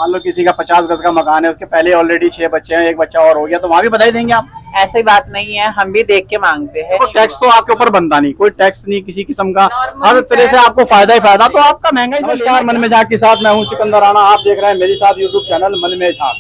मान लो किसी का 50 गज का मकान है, उसके पहले ऑलरेडी 6 बच्चे हैं, एक बच्चा और हो गया, तो वहाँ भी बधाई देंगे आप? ऐसी बात नहीं है, हम भी देख के मांगते हैं। तो टैक्स तो आपके ऊपर बनता नहीं, कोई टैक्स नहीं किसी किस्म का, Normal हर तरह से tax। आपको फायदा ही फायदा, तो आपका महंगाई से। नमस्कार, मन में झांक के साथ मैं हूँ सिकंदर राणा, आप देख रहे हैं मेरे साथ यूट्यूब चैनल मन में झांक।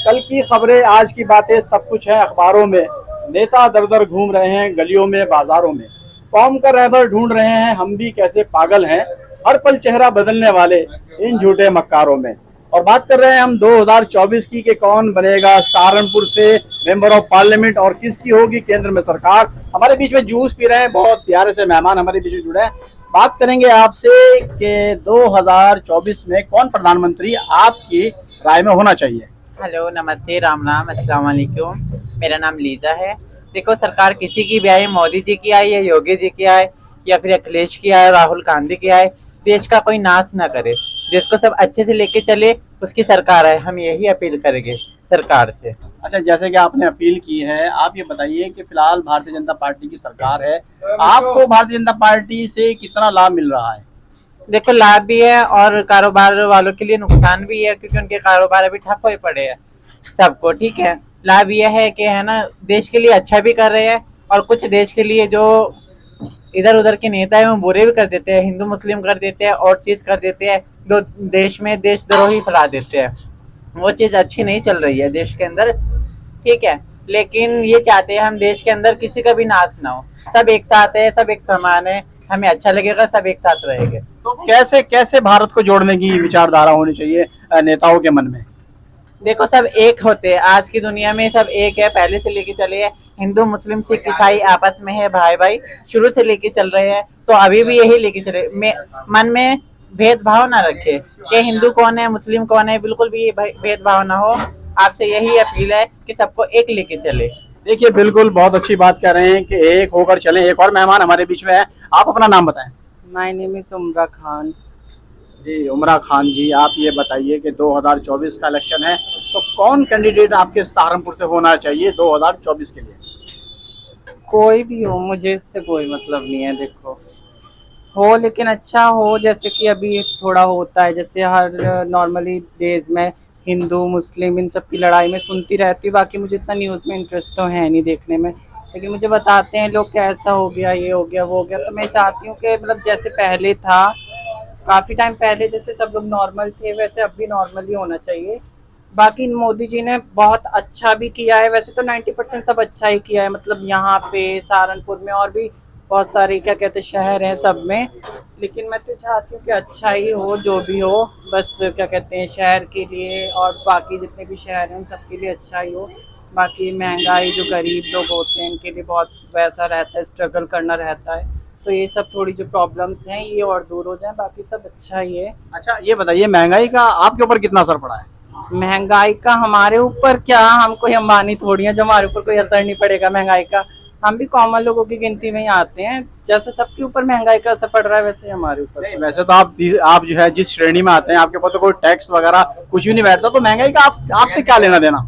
कल की खबरें, आज की बातें, सब कुछ है अखबारों में। नेता दर दर घूम रहे हैं गलियों में, बाजारों में, कौम का रहबर ढूंढ रहे हैं हम भी कैसे पागल हैं, हर पल चेहरा बदलने वाले इन झूठे मक्कारों में। और बात कर रहे हैं हम 2024 की कि कौन बनेगा सहारनपुर से मेंबर ऑफ पार्लियामेंट और किसकी होगी केंद्र में सरकार। हमारे बीच में जूस पी रहे हैं बहुत प्यारे से मेहमान हमारे बीच में जुड़े हैं। बात करेंगे आपसे कि 2024 में कौन प्रधानमंत्री आपकी राय में होना चाहिए। हेलो, नमस्ते, राम राम, अस्सलाम वालेकुम। मेरा नाम लीजा है। देखो, सरकार किसी की भी आए, मोदी जी की आए या योगी जी की आए या फिर अखिलेश की आए, राहुल गांधी की आए, देश का कोई नाश ना करे, देश को सब अच्छे से लेके चले, उसकी सरकार है। हम यही अपील करेंगे सरकार से। अच्छा, जैसे कि आपने अपील की है, आप ये बताइए कि फिलहाल भारतीय जनता पार्टी की सरकार है, आपको भारतीय जनता पार्टी से कितना लाभ मिल रहा है? देखो, लाभ भी है और कारोबार वालों के लिए नुकसान भी है, क्योंकि उनके कारोबार अभी ठप हुए पड़े हैं सबको। ठीक है, लाभ यह है कि है ना, देश के लिए अच्छा भी कर रहे हैं, और कुछ देश के लिए जो इधर उधर के नेता है वो बुरे भी कर देते हैं, हिंदू मुस्लिम कर देते हैं और चीज कर देते हैं, जो देश में देशद्रोही फैला देते हैं। वो चीज अच्छी नहीं चल रही है देश के अंदर। ठीक है, लेकिन ये चाहते हैं हम देश के अंदर किसी का भी नाश ना हो, सब एक साथ है, सब एक समान है, हमें अच्छा लगेगा, सब एक साथ रहेंगे। तो कैसे कैसे भारत को जोड़ने की विचारधारा होनी चाहिए नेताओं के मन में? देखो, सब एक होते हैं, आज की दुनिया में सब एक है, पहले से लेके चले हैं। हिंदू मुस्लिम सिख ईसाई आपस में है भाई भाई, शुरू से लेके चल रहे हैं, तो अभी भी यही लेके चले। मन में भेदभाव ना रखे कि हिंदू कौन है मुस्लिम कौन है, बिल्कुल भी भेदभाव ना हो। आपसे यही अपील है कि सबको एक लेके चले। देखिए, बिल्कुल बहुत अच्छी बात कह रहे हैं कि एक होकर चलें। एक और मेहमान हमारे बीच में है, आप अपना नाम बताएं। माय नेम इज उमरा खान। जी, उमरा खान जी, आप ये बताइए कि 2024 का इलेक्शन है, तो कौन कैंडिडेट आपके सहारनपुर से होना चाहिए 2024 के लिए? कोई भी हो, मुझे इससे कोई मतलब नहीं है। देखो, हो लेकिन अच्छा हो, जैसे कि अभी थोड़ा होता है, जैसे हर नॉर्मली डेज में हिंदू मुस्लिम इन सब की लड़ाई में सुनती रहती हूँ। बाकी मुझे इतना न्यूज़ में इंटरेस्ट तो है नहीं देखने में, लेकिन मुझे बताते हैं लोग कि ऐसा हो गया, ये हो गया, वो हो गया। तो मैं चाहती हूँ कि मतलब जैसे पहले था, काफ़ी टाइम पहले जैसे सब लोग नॉर्मल थे, वैसे अब भी नॉर्मल ही होना चाहिए। बाकी मोदी जी ने बहुत अच्छा भी किया है, वैसे तो 90% सब अच्छा ही किया है। मतलब यहाँ पे सहारनपुर में और भी बहुत सारे क्या कहते हैं शहर हैं सब में, लेकिन मैं तो चाहती हूँ कि अच्छा ही हो जो भी हो, बस क्या कहते हैं शहर के लिए और बाकी जितने भी शहर हैं उन सब के लिए अच्छा ही हो। बाकी महंगाई, जो गरीब लोग होते हैं इनके लिए बहुत वैसा रहता है, स्ट्रगल करना रहता है। तो ये सब थोड़ी जो प्रॉब्लम्स हैं ये और दूर हो जाए, बाकी सब अच्छा ही है। अच्छा, ये बताइए महंगाई का आपके ऊपर कितना असर पड़ा है? महंगाई का हमारे ऊपर क्या, हम कोई अंबानी थोड़ी है जो हमारे ऊपर कोई असर नहीं पड़ेगा महंगाई का। हम भी कॉमन लोगों की गिनती में ही आते हैं। जैसे सबके ऊपर महंगाई का असर पड़ रहा है वैसे ही हमारे ऊपर। नहीं, वैसे तो आप जो है जिस श्रेणी में आते हैं, आपके ऊपर तो कोई टैक्स वगैरह कुछ भी नहीं बैठता, तो महंगाई का आपसे क्या लेना देना?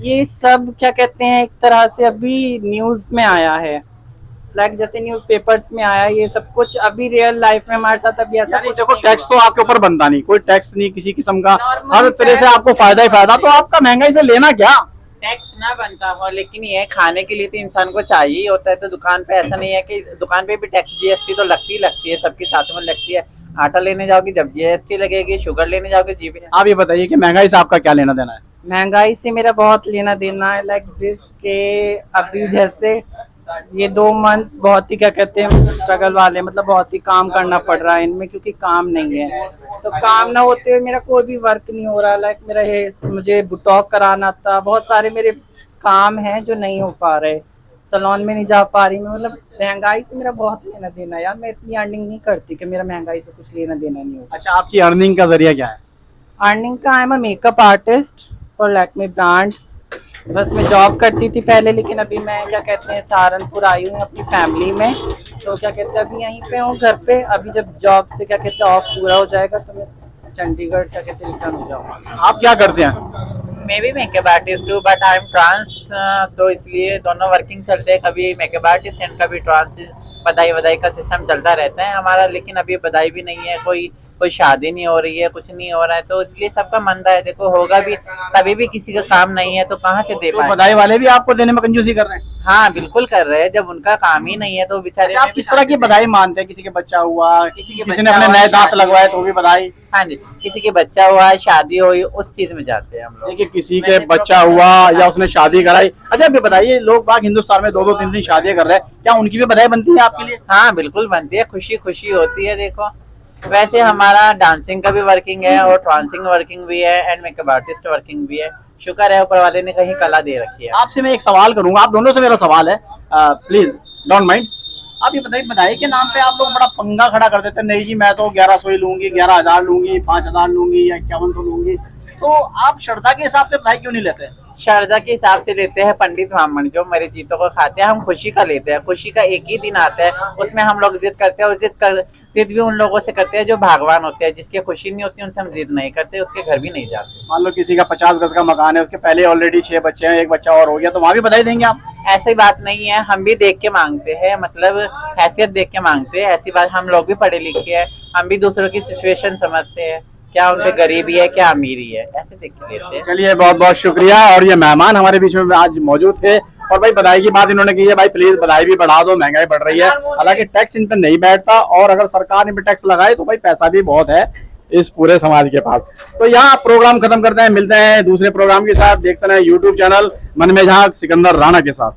ये सब क्या कहते हैं एक तरह से अभी न्यूज में आया है, लाइक जैसे न्यूज पेपर्स में आया, ये सब कुछ अभी रियल लाइफ में हमारे साथ अभी ऐसा कुछ देखो, नहीं टैक्स तो आपके ऊपर बनता नहीं, कोई टैक्स नहीं किसी किस्म का, Normal हर तरह से tax। आपको फायदा ही फायदा, तो आपका महंगाई से लेना क्या? टैक्स ना बनता हो, लेकिन ये खाने के लिए तो इंसान को चाहिए ही होता है। तो दुकान पे ऐसा नहीं है कि दुकान पे भी टैक्स जीएसटी तो लगती है, सबके साथ में लगती है। आटा लेने जाओगे जब जीएसटी लगेगी, शुगर लेने जाओगे जी। आप ये बताइए कि महंगाई से आपका क्या लेना देना है? महंगाई से मेरा बहुत लेना देना है, लाइक दिस के अभी जैसे ये 2 मंथ्स बहुत ही क्या कहते हैं स्ट्रगल वाले, मतलब बहुत ही काम करना पड़ रहा है इनमें, क्योंकि काम नहीं है। तो काम ना होते हुए मेरा कोई भी वर्क नहीं हो रहा। लाइक मेरा ये मुझे बुटॉक कराना था, बहुत सारे मेरे काम हैं जो नहीं हो पा रहे, सैलून में नहीं जा पा रही मैं। मतलब महंगाई से मेरा बहुत लेना देना है यार, मैं इतनी अर्निंग नहीं करती कि मेरा महंगाई से कुछ लेना देना नहीं होगा। अच्छा, आपकी अर्निंग का जरिया क्या है? अर्निंग का, I am a makeup artist for Lakme brand. बस मैं जॉब करती थी पहले, लेकिन अभी मैं क्या कहते हैं सहारनपुर आई हूँ अपनी फैमिली में, तो क्या कहते हैं अभी यहीं पे हूँ घर पे। अभी जब जॉब से क्या कहते हैं ऑफ पूरा हो जाएगा तो मैं चंडीगढ़ क्या कहते हैं रिटर्न हो जाऊँगा। आप क्या करते हैं? मैं भी मेकअप आर्टिस्ट हूँ, बट आई एम ट्रांस, तो इसलिए दोनों वर्किंग चलते हैं। कभी मेकअप आर्टिस्ट एंड कभी ट्रांस, बधाई का सिस्टम चलता रहता है हमारा। लेकिन अभी बधाई भी नहीं है, कोई कोई शादी नहीं हो रही है, कुछ नहीं हो रहा है, तो इसलिए सबका मंदा है। देखो होगा भी तभी भी किसी का काम नहीं है तो कहाँ से दे तो पाए। बधाई वाले भी आपको देने में कंजूसी कर रहे हैं? हाँ बिल्कुल कर रहे हैं, जब उनका काम ही नहीं है तो बेचारे। अच्छा, आप किस तरह की बधाई मानते हैं? किसी के बच्चा हुआ, किसी के किसी ने बच्चा अपने हुआ, नए दांत शादी लगवाए हुई। तो भी बधाई? हाँ जी, किसी के बच्चा हुआ, शादी हुई, उस चीज में जाते हैं हम लोग। देखिए, किसी के बच्चा हुआ या उसने शादी कराई। अच्छा, अभी बताइए, लोग बाग हिंदुस्तान में 2-2 3-3 शादियां कर रहे हैं, क्या उनकी भी बधाई बनती है आपके लिए? हाँ बिल्कुल बनती है, खुशी खुशी होती है। देखो वैसे हमारा डांसिंग का भी वर्किंग है और ट्रांसिंग वर्किंग भी है एंड मेकअप आर्टिस्ट वर्किंग भी है। शुक्र है ऊपर वाले ने कहीं कला दे रखी है। आपसे मैं एक सवाल करूंगा, आप दोनों से मेरा सवाल है, प्लीज डोंट माइंड। आप ये बताइए, बधाई के नाम पे आप लोग बड़ा पंगा खड़ा कर देते हैं। नहीं जी, मैं तो 1100 ही लूंगी, 11,000 लूंगी, 5,000 लूंगी या 5100 लूंगी। तो आप श्रद्धा के हिसाब से बधाई क्यों नहीं लेते? श्रद्धा के हिसाब से लेते हैं पंडित ब्राह्मण जो मेरे जीतों को खाते हैं। हम खुशी का लेते हैं, खुशी का एक ही दिन आता है, उसमें हम लोग जिद करते हैं और जिद भी उन लोगों से करते हैं जो भगवान होते हैं। जिसकी खुशी नहीं होती उनसे हम जिद नहीं करते, उसके घर भी नहीं जाते। मान लो किसी का 50 गज का मकान है, उसके पहले ऑलरेडी 6 बच्चे हैं, एक बच्चा और हो गया, तो वहां भी बधाई देंगे आप? ऐसी बात नहीं है, हम भी देख के मांगते हैं, मतलब हैसियत देख के मांगते हैं। ऐसी बात, हम लोग भी पढ़े लिखे हैं, हम भी दूसरों की सिचुएशन समझते हैं, क्या उन पे गरीबी है क्या अमीरी है, ऐसे देख के लेते हैं। चलिए, बहुत बहुत शुक्रिया। और ये मेहमान हमारे बीच में आज मौजूद थे, और भाई बधाई की बात इन्होंने की है, भाई प्लीज बधाई भी बढ़ा दो, महंगाई बढ़ रही है। हालांकि टैक्स इन पे नहीं बैठता, और अगर सरकार इन पे टैक्स लगाए तो भाई पैसा भी बहुत है इस पूरे समाज के पास। तो यहाँ प्रोग्राम खत्म करते हैं, मिलते हैं दूसरे प्रोग्राम के साथ। देखते रहे यूट्यूब चैनल मन में झांक सिकंदर राणा के साथ।